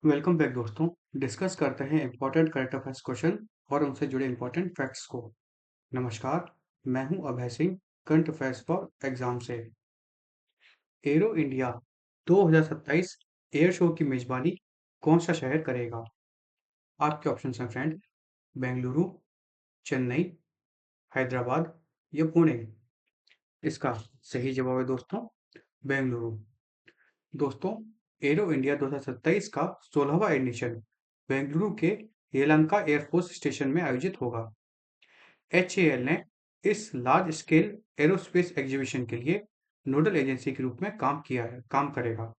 Welcome back दोस्तों। Discuss करते हैं इंपॉर्टेंट करंट अफेयर्स क्वेश्चन और उनसे जुड़े इंपॉर्टेंट फैक्ट्स को। नमस्कार, मैं हूं Abhay Singh, current affairs for exam से। एरो इंडिया 2027 एयर शो की मेजबानी कौन सा शहर करेगा? आपके ऑप्शन हैं फ्रेंड, बेंगलुरु, चेन्नई, हैदराबाद या पुणे। इसका सही जवाब है दोस्तों, बेंगलुरु। दोस्तों, एरो इंडिया 2027 का 16वां एडिशन बेंगलुरु के येलंका एयरफोर्स स्टेशन में आयोजित होगा। HAL ने इस लार्ज स्केल एरोस्पेस एग्जीबिशन के लिए नोडल एजेंसी के रूप में काम करेगा।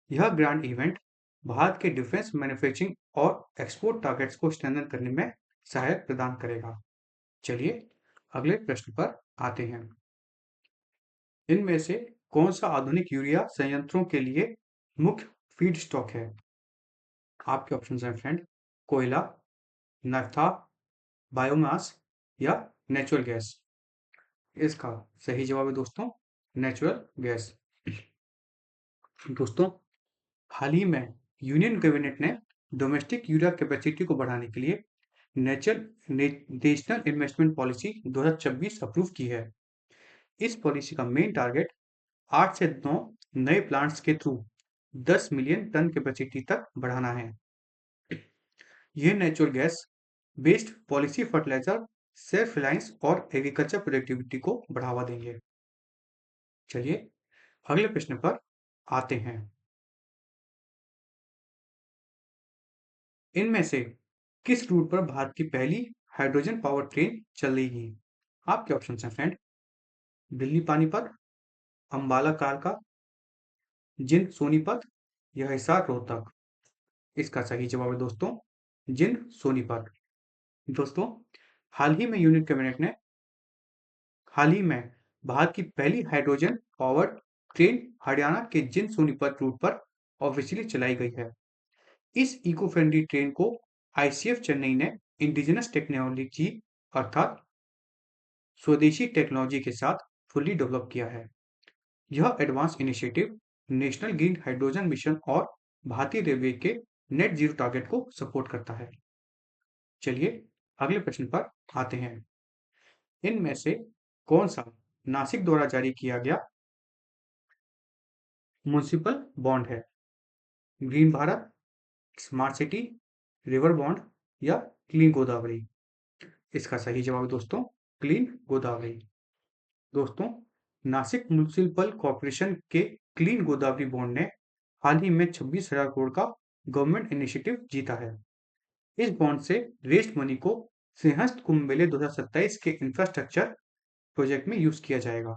यह ग्रैंड इवेंट भारत के डिफेंस मैन्युफैक्चरिंग और एक्सपोर्ट टारगेट्स को स्ट्रेंथन करने में सहायता प्रदान करेगा। चलिए अगले प्रश्न पर आते हैं। इनमें से कौन सा आधुनिक यूरिया संयंत्रों के लिए मुख्य फीड स्टॉक है? आपके ऑप्शन हैं फ्रेंड, कोयला, नफ्था, बायोमास या नेचुरल गैस। इसका सही जवाब है दोस्तों, नेचुरल गैस। दोस्तों, हाल ही में यूनियन कैबिनेट ने डोमेस्टिक यूरिया कैपेसिटी को बढ़ाने के लिए नेशनल इन्वेस्टमेंट पॉलिसी 2026 अप्रूव की है। इस पॉलिसी का मेन टारगेट 8 से 9 नए प्लांट्स के थ्रू 10 मिलियन टन कैपेसिटी तक बढ़ाना है। यह natural gas based policy fertiliser self reliance और एग्रीकल्चर प्रोडक्टिविटी को बढ़ावा देंगे। चलिए अगले प्रश्न पर आते हैं। इनमें से किस रूट पर भारत की पहली हाइड्रोजन पावर ट्रेन चलेगी? आपके ऑप्शन हैं फ्रेंड, दिल्ली पानीपत, अंबाला कालका, जिंद सोनीपत या हिसार रोहतक। इसका सही जवाब है दोस्तों, जिंद सोनीपत। दोस्तों, हाल ही में यूनियन कैबिनेट ने हाल ही में भारत की पहली हाइड्रोजन पावर ट्रेन हरियाणा के जिंद सोनीपत रूट पर ऑफिशियली चलाई गई है। इस इको फ्रेंडली ट्रेन को ICF चेन्नई ने इंडिजिनस टेक्नोलॉजी अर्थात स्वदेशी टेक्नोलॉजी के साथ फुल्ली डेवलप किया है। यह advance initiative national green hydrogen mission और भारतीय रेलवे के नेट जीरो टारगेट को सपोर्ट करता है। चलिए अगले प्रश्न पर आते हैं। इनमें से कौन सा नासिक द्वारा जारी किया गया म्युनिसिपल बॉन्ड है? Green Bharat, smart city, river bond या क्लीन गोदावरी। इसका सही जवाब है दोस्तों, क्लीन गोदावरी। दोस्तों, नासिक म्युनिसिपल कॉर्पोरेशन के क्लीन गोदावरी बॉन्ड ने हाल ही में 26,000 करोड़ का गवर्नमेंट इनिशिएटिव जीता है। इस बॉन्ड से रेस्ट मनी को सिंहस्थ कुंभ मेले 2027 के इंफ्रास्ट्रक्चर प्रोजेक्ट में यूज किया जाएगा।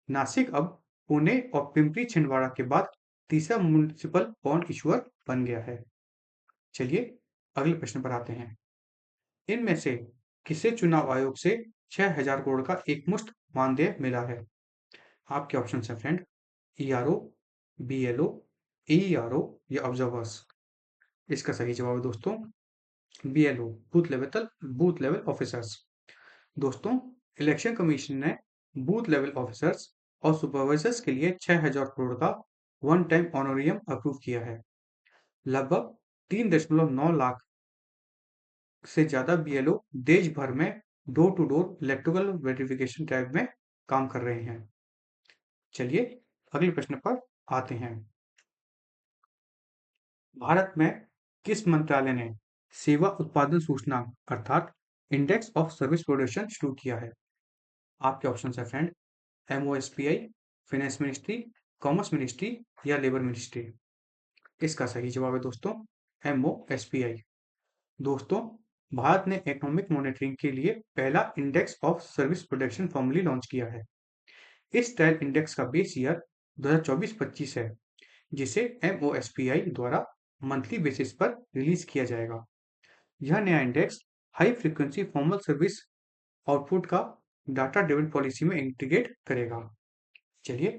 नासिक अब पुणे और पिंपरी छिंदवाड़ा के बाद तीसरा म्युनिसिपल बॉन्ड इशुअर बन गया है। चलिए अगले प्रश्न पर आते हैं। इनमें से किसे चुनाव आयोग से 6,000 करोड़ का एकमुश्त मानदेय मिला है? आपके ऑप्शन है फ्रेंड, ERO, BLO, AERO या ऑब्जर्वर्स। इसका सही जवाब है दोस्तों, BLO, बूथ लेवल ऑफिसर्स। दोस्तों, इलेक्शन कमीशन ने बूथ लेवल ऑफिसर्स और सुपरवाइजर्स के लिए 6,000 करोड़ का वन टाइम ऑनोरियम अप्रूव किया है। लगभग 3.9 लाख से ज्यादा BLO देश भर में door to door electrical verification drive में काम कर रहे हैं। चलिए अगले प्रश्न पर आते हैं। भारत में किस मंत्रालय ने सेवा उत्पादन सूचकांक अर्थात इंडेक्स ऑफ सर्विस प्रोडक्शन शुरू किया है? आपके ऑप्शन है friend, MOSPI, finance ministry, commerce ministry या लेबर मिनिस्ट्री। इसका सही जवाब है दोस्तों, MOSPI। दोस्तों, भारत ने इकोनॉमिक मॉनिटरिंग के लिए पहला index of service production formally launch किया है। इस टाइल इंडेक्स का बेस ईयर 2024-25 है, जिसे MOSPI द्वारा मंथली बेसिस पर रिलीज किया जाएगा। यह नया index high frequency formal service output का डाटा ड्रिवन पॉलिसी में इंटीग्रेट करेगा। चलिए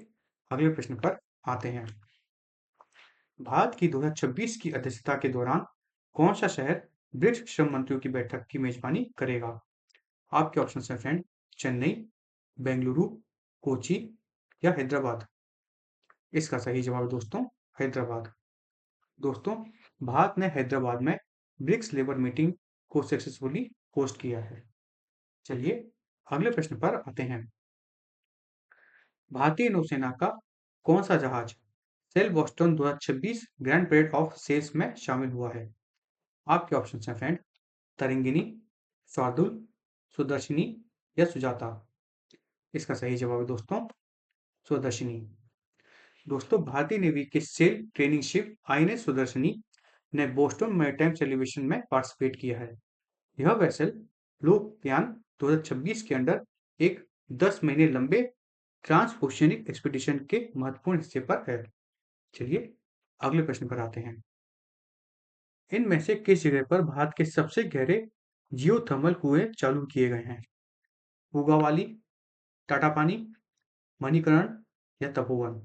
अगले प्रश्न पर आते हैं। भारत की 2026 की अध्यक्षता के दौरान कौन सा शहर ब्रिक्स श्रम मंत्रियों की बैठक की मेजबानी करेगा? आपके ऑप्शन है फ्रेंड, चेन्नई, बेंगलुरु, कोची या हैदराबाद। इसका सही जवाब दोस्तों, हैदराबाद। दोस्तों, भारत ने हैदराबाद में ब्रिक्स लेबर मीटिंग को सक्सेसफुली होस्ट किया है। चलिए अगले प्रश्न पर आते हैं। भारतीय नौसेना का कौन सा जहाज Sail Boston 2026 grand parade of sails में शामिल हुआ है? आपके ऑप्शन हैं फ्रेंड, तरंगिनी, शार्दुल, सुदर्शनी या सुजाता। इसका सही जवाब है दोस्तों, सुदर्शनी। दोस्तों, भारतीय नेवी के cell training ship INS Sudarshani ने बोस्टन मैरीटाइम सेलिब्रेशन में पार्टिसिपेट किया है। यह वेसल लोकयान 2026 के अंडर एक 10 महीने लंबे ट्रांस ओशियनिक एक्सपीडिशन के महत्वपूर्ण हिस्से पर है। चलिए अगले प्रश्न पर आते हैं। इनमें से किस जगह पर भारत के सबसे गहरे जियोथर्मल कुएं चालू किए गए हैं? पूगावाली, टाटा पानी, मणिकरण या तपोवन।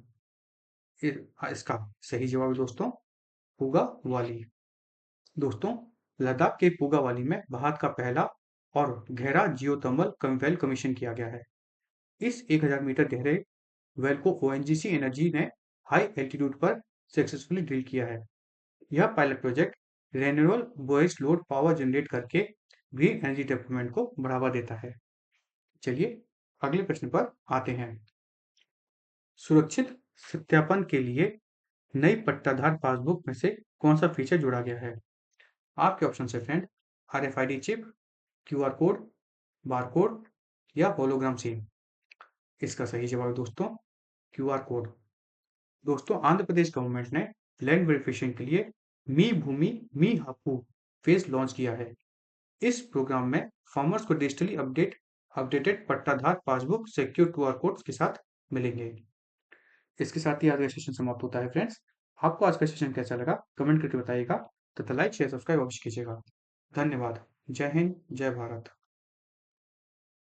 इसका सही जवाब है दोस्तों, पूगावाली। दोस्तों, लद्दाख के पूगावाली में भारत का पहला और गहरा जियोथर्मल वेल कमीशन किया गया है। इस 1000 मीटर गहरे वेल को ओएनजीसी एनर्जी ने हाई एल्टीट्यूड पर सक्सेसफुली ड्रिल किया है। यह pilot project renewable base load power generate करके ग्रीन एनर्जी डेवलपमेंट को बढ़ावा देता है। चलिए अगले प्रश्न पर आते हैं। सुरक्षित सत्यापन के लिए नई पट्टाधार पासबुक में से कौन सा फीचर जोड़ा गया है? आपके ऑप्शन है friend, RFID chip, QR code, barcode या होलोग्राम सील। इसका सही जवाब है दोस्तों, क्यूआर कोड। दोस्तों, आंध्र प्रदेश गवर्नमेंट ने लैंड वेरिफिकेशन के लिए मी भूमि मी हक्कू फेज लॉन्च किया है। इस प्रोग्राम में फार्मर्स को digitally updated pattadar passbook secure QR code के साथ मिलेंगे। इसके साथ ही आज का सेशन समाप्त होता है फ्रेंड्स। आपको आज का सेशन कैसा लगा कमेंट करके बताइएगा तथा लाइक शेयर सब्सक्राइब अवश्य कीजिएगा। धन्यवाद। जय हिंद, जय भारत।